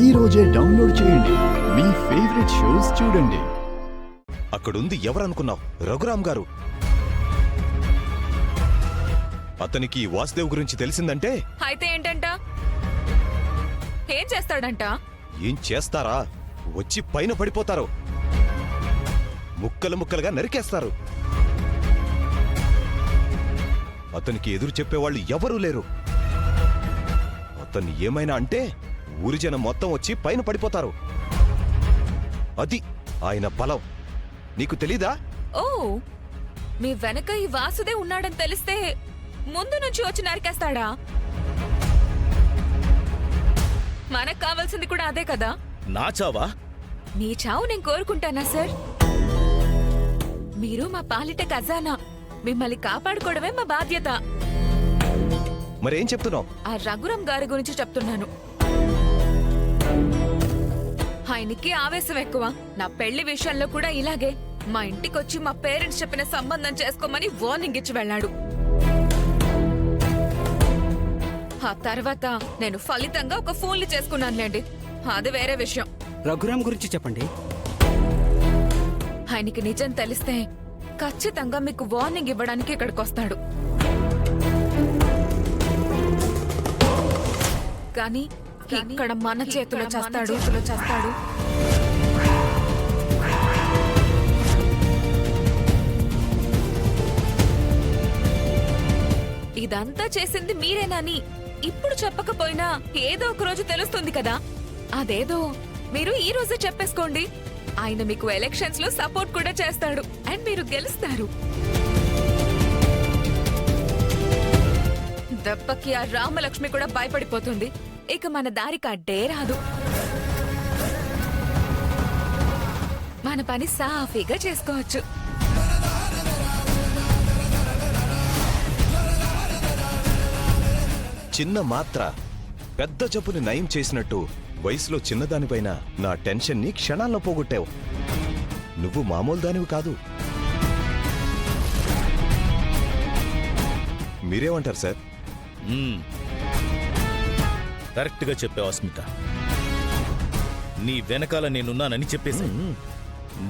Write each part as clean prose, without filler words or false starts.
ఈ రోజే డౌన్లోడ్ చేయండి. మీ ఫేవరెట్ షోస్ చూడండి. అక్కడుంది ఎవరనుకున్నావు? రఘురామ్ గారు. అతనికి వాసుదేవ్ గురించి తెలిసిందంటే అయితే ఏంటంట? ఏం చేస్తాడంట? ఏం చేస్తారా? వచ్చి పైన పడిపోతారు, ముక్కలు ముక్కలుగా నరికేస్తారు. అతనికి ఎదురు చెప్పేవాళ్ళు ఎవరూ లేరు. అతన్ని ఏమైనా అంటే ఊరి జనం మొత్తం వచ్చి పైన పడిపోతారు. అది ఆయన బలం. నీకు తెలీదా? ఓ, మీ వెనక ఈ వాసుదే ఉన్నాడని తెలిస్తే ముందు నుంచి వచ్చి నరికేస్తాడా? మనకు కావాల్సింది కూడా అదే కదా. నా చావా? మీ చావు నేను కోరుకుంటానా సార్? మీరు మా పాలిట ఖజానా. మిమ్మల్ని కాపాడుకోవడమే మా బాధ్యత. మరేం చెప్తున్నావు? ఆ రఘురామ్ గారి గురించి చెప్తున్నాను. ఆయనకి ఆవేశం ఎక్కువ. నా పెళ్లి విషయంలో కూడా ఇలాగే. మా ఇంటికొచ్చి మా పేరెంట్స్ చెప్పిన సంబంధం చేసుకోమని వార్నింగ్ ఇచ్చి వెళ్ళాడు. ఆ తర్వాత నేను ఫలితంగా ఒక ఫోన్లు చేసుకున్నానులేండి, అది వేరే విషయం. రఘురామ్ గురించి చెప్పండి. ఆయనకి నిజం తెలిస్తే ఖచ్చితంగా మీకు వార్నింగ్ ఇవ్వడానికి ఇక్కడికి వస్తాడు. కానీ ఇక్కడ మన చేతిలో చేస్తాడు. ఇదంతా చేసింది మీరేనని ఇప్పుడు చెప్పకపోయినా ఏదో ఒక రోజు తెలుస్తుంది కదా. అదేదో మీరు ఈ రోజే చెప్పేసుకోండి. ఆయన మీకు ఎలక్షన్స్ లో సపోర్ట్ కూడా చేస్తాడు అండ్ మీరు గెలుస్తారు. దెబ్బకి ఆ రామలక్ష్మి కూడా భయపడిపోతుంది. ఇక మన దారికి అడ్డే రాదు. మన పని సాఫీగా చేసుకోవచ్చు. చిన్న మాత్ర పెద్ద జబ్బుని నయం చేసినట్టు వయసులో చిన్నదానిపైన నా టెన్షన్ని క్షణాల్లో పోగొట్టావు. నువ్వు మామూలు దానివి కాదు. మీరేమంటారు సార్? కరెక్ట్ గా చెప్పావు అస్మిత. నీ వెనకాల నేనున్నానని చెప్పేసి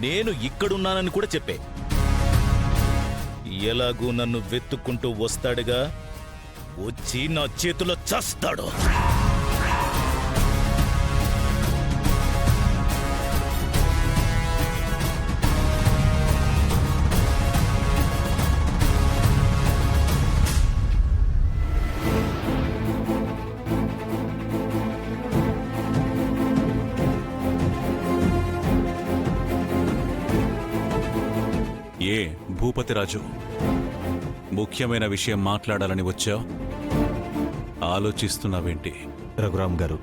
నేను ఇక్కడున్నానని కూడా చెప్పే. ఎలాగూ నన్ను వెతుక్కుంటూ వస్తాడుగా, వచ్చి నా చేతిలో చస్తాడు. ఏ భూపతిరాజు, ముఖ్యమైన విషయం మాట్లాడాలని వచ్చావు? ఆలోచిస్తున్నావేంటి? రఘురామ్ గారు,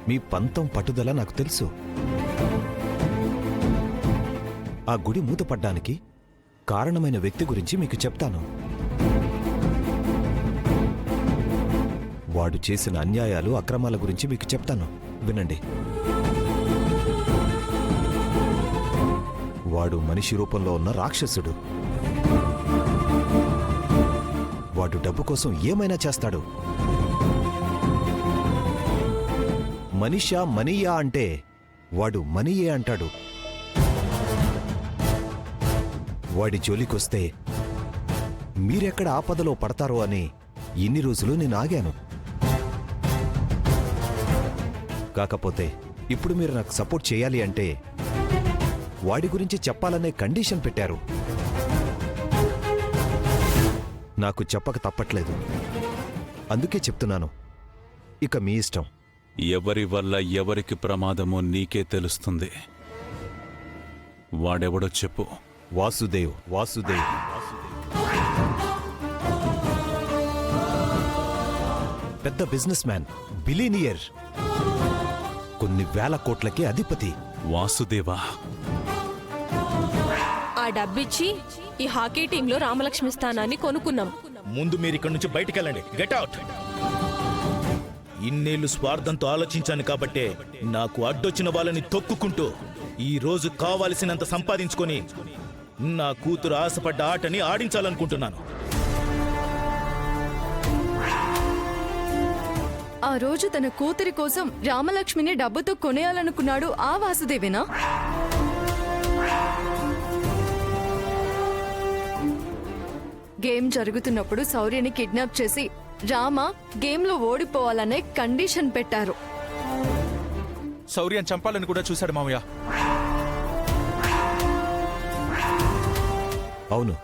మీ పంతం పట్టుదల నాకు తెలుసు. ఆ గుడి మూతపడ్డానికి కారణమైన వ్యక్తి గురించి మీకు చెప్తాను. వాడు చేసిన అన్యాయాలు, అక్రమాల గురించి మీకు చెప్తాను, వినండి. వాడు మనిషి రూపంలో ఉన్న రాక్షసుడు. వాడు డబ్బు కోసం ఏమైనా చేస్తాడు. మనిషా మనీయా అంటే వాడు మనీయే అంటాడు. వాడి జోలికొస్తే మీరెక్కడ ఆపదలో పడతారో అని ఇన్ని రోజులు నేను ఆగాను. కాకపోతే ఇప్పుడు మీరు నాకు సపోర్ట్ చేయాలి అంటే వాడి గురించి చెప్పాలనే కండిషన్ పెట్టారు. నాకు చెప్పక తప్పట్లేదు, అందుకే చెప్తున్నాను. ఇక మీ ఇష్టం. ఎవరి వల్ల ఎవరికి ప్రమాదమో నీకే తెలుస్తుంది. వాడెవడో చెప్పు. వాసుదేవ్. వాసుదేవ్ పెద్ద బిజినెస్ మ్యాన్, బిలీనియర్, కొన్ని వేల కోట్లకి అధిపతి. వాసుదేవా? ఆ డబ్బిచ్చి ఈ హాకీ టీంలో రామలక్ష్మి స్థానాన్ని కొనుక్కున్నాం. ముందు మీరు ఇక్కడి నుంచి బయటికెళ్ళండి. Get out. ఇన్నేళ్లు స్వార్థంతో ఆలోచించాను కాబట్టే నాకు అడ్డొచ్చిన వాళ్ళని తొక్కుకుంటూ ఈ రోజు కావాల్సినంత సంపాదించుకొని నా కూతురు ఆశపడ్డ ఆటని ఆడించాలనుకుంటున్నాను. ఆ రోజు తన కూతురి కోసం రామలక్ష్మిని డబ్బుతో కొనేయాలనుకున్నాడు ఆ వాసుదేవేనా? గేమ్ జరుగుతున్నప్పుడు శౌర్యని కిడ్నాప్ చేసి రామ గేమ్లో ఓడిపోవాలనే కండిషన్ పెట్టారు. శౌర్యం చంపాలని కూడా చూశాడు మామయ్య. అవును,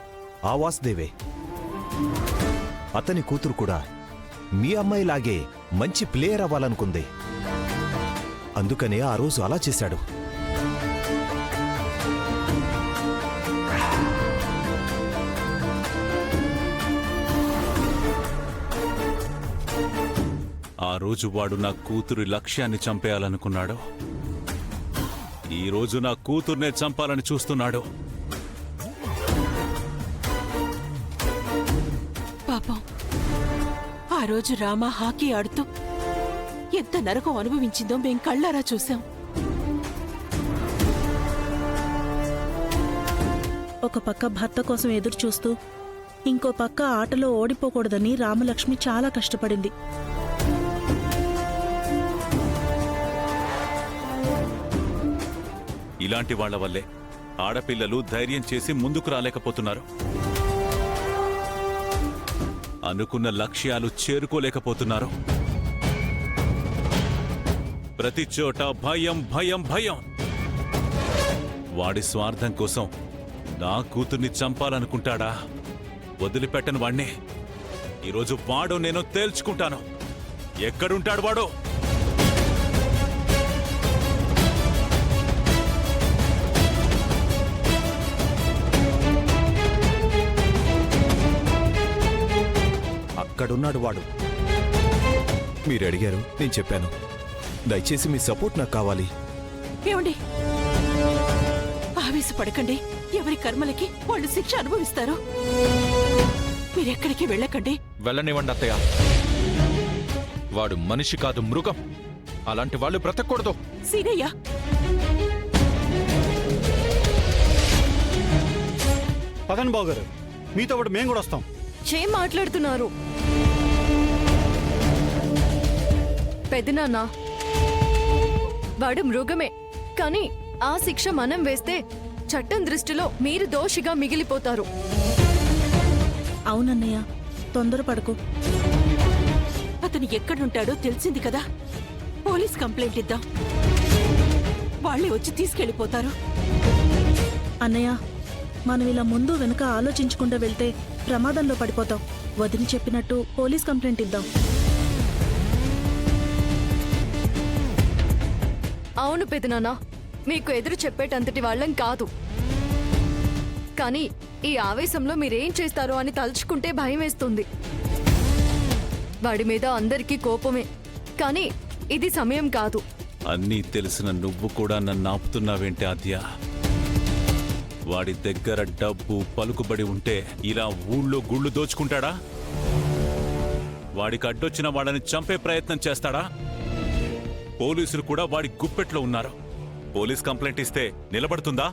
ఆ వాసుదేవే. అతని కూతురు కూడా మీ అమ్మాయిలాగే మంచి ప్లేయర్ అవ్వాలనుకుంది. అందుకనే ఆ రోజు అలా చేశాడు. ఆ రోజు వాడు నా కూతురి లక్ష్యాన్ని చంపేయాలనుకున్నాడు. ఈ రోజు నా కూతుర్నే చంపాలని చూస్తున్నాడు. పాపం, ఆ రోజు రామ హాకీ ఆడుతూ ఎంత నరకం అనుభవించిందో మేం కళ్ళారా చూశాం. ఒక పక్క భర్త కోసం ఎదురు చూస్తూ ఇంకో పక్క ఆటలో ఓడిపోకూడదని రామలక్ష్మి చాలా కష్టపడింది. ఇలాంటి వాళ్ల వల్లే ఆడపిల్లలు ధైర్యం చేసి ముందుకు రాలేకపోతున్నారు. అనుకున్న లక్ష్యాలు చేరుకోలేకపోతున్నారు. ప్రతి చోట భయం భయం భయం. వాడి స్వార్థం కోసం నా కూతుర్ని చంపాలనుకుంటాడా? వదిలిపెట్టను వాణ్ణి. ఈరోజు వాడో నేను తేల్చుకుంటాను. ఎక్కడుంటాడు వాడు? అక్కడున్నాడు వాడు. మీరు అడిగారు, నేను చెప్పాను. దయచేసి మీ సపోర్ట్ నాకు కావాలి. ఏమండి, ఆవేశపడకండి. ఎవరి కర్మలకి వాళ్ళు శిక్ష అనుభవిస్తారు. మీరెక్కడికి వెళ్ళకండి. వెళ్ళనివ్వండి అత్తయ్య. వాడు మనిషి కాదు, మృగం. అలాంటి వాళ్ళు బ్రతకూడదు. సీనయ్య, పదండి బావగారు, మీతో పాటు మేము కూడా వస్తాం. ఏం మాట్లాడుతున్నారు పెదనాన్న? వాడు మృగమే, కానీ ఆ శిక్ష మనం వేస్తే చట్టం దృష్టిలో మీరు దోషిగా మిగిలిపోతారు. అవునన్నయ్య, తొందరపడకు. అతను ఎక్కడుంటాడో తెలిసింది కదా. పోలీస్ కంప్లైంట్ ఇద్దాం. వాళ్ళే వచ్చి తీసుకెళ్లిపోతారు. అన్నయ్య, మనం ఇలా ముందు వెనుక ఆలోచించకుండా వెళ్తే ప్రమాదంలో పడిపోతాం. వదిలి చెప్పినట్టు పోలీస్ కంప్లైంట్ ఇద్దాం. అవును పెదనాన్న, మీకు ఎదురు చెప్పేటంతటి వాళ్ళం కాదు. కానీ ఈ ఆవేశంలో మీరేం చేస్తారో అని తలుచుకుంటే భయం వేస్తుంది. వాడి మీద అందరికీ కోపమే, కానీ ఇది సమయం కాదు. అన్నీ తెలిసిన నువ్వు కూడా నన్ను ఆపుతున్నావేంటి ఆద్య? వాడి దగ్గర డబ్బు పలుకుబడి ఉంటే ఇలా ఊళ్ళో గుళ్ళు దోచుకుంటాడా? వాడికి అడ్డొచ్చిన వాడని చంపే ప్రయత్నం చేస్తాడా? పోలీసులు కూడా వాడి గుప్పెట్లో ఉన్నారు. పోలీస్ కంప్లైంట్ ఇస్తే నిలబడుతుందా?